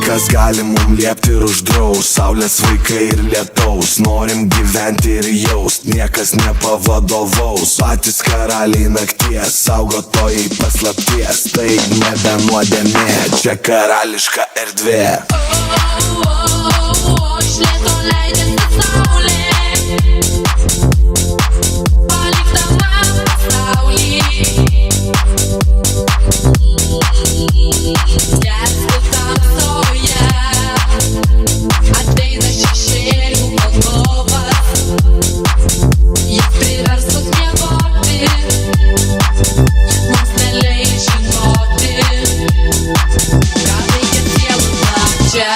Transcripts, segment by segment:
Kas gali mum liepti ir uždraus, saulės vaikai ir lietaus. Norim gyventi ir jaust, niekas nepavadovaus. Patys karaliai nakties, saugotojai paslapties. Tai nebe nuodėmė, čia karališka erdvė. Iš lėto leidžiasi saulė, palikdama pasaulį. Skęstu tamsoje, ateina šešėlių vadovas. Jis privers mus miegoti, mums neleis žinoti, ką veikia sielų nakčia.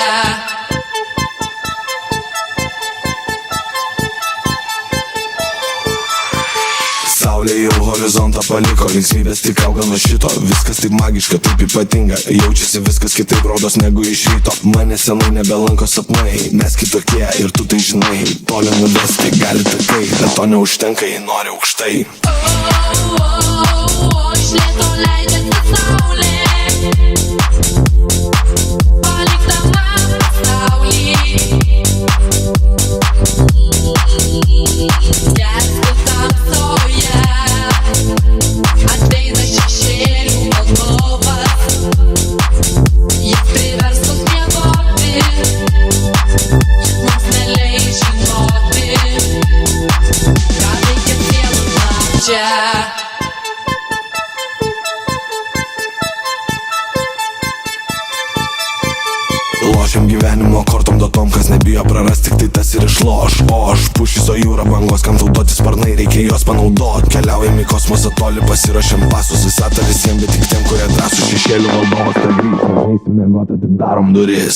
Saulė jau horizontą paliko, linksmybės tik auga nuo šito. Viskas taip magiška, taip ypatinga, jaučiasi viskas kitaip rodos negu iš ryto. Mane senai nebelanko sapnai, mes kitokie ir tu tai žinai. Toli nuvesti gali takai, bet to neužtenka, jei nori aukštai. Iš lėto leidžiasi saulė, palikdama pasaulį. Skęstu tamsoje, ateina šešėlių vadovas. Jis privers mus miegoti, mums neleis žinoti, ką veikia sielų nakčia. Lošiam gyvenimo kortom datom, kas nebijo prarast, tik tai tas ir išloš. O aš pušys, o jūra bangos, kam taudoti sparnai, reikia juos panaudot. Keliaujam į kosmosą toli, pasirašėm pasus. Visata visiems, bet tik tiem, kurie drąsų. Šešėlių valdovas, kad grįžt, nereisim mėgoti, tik darom duris.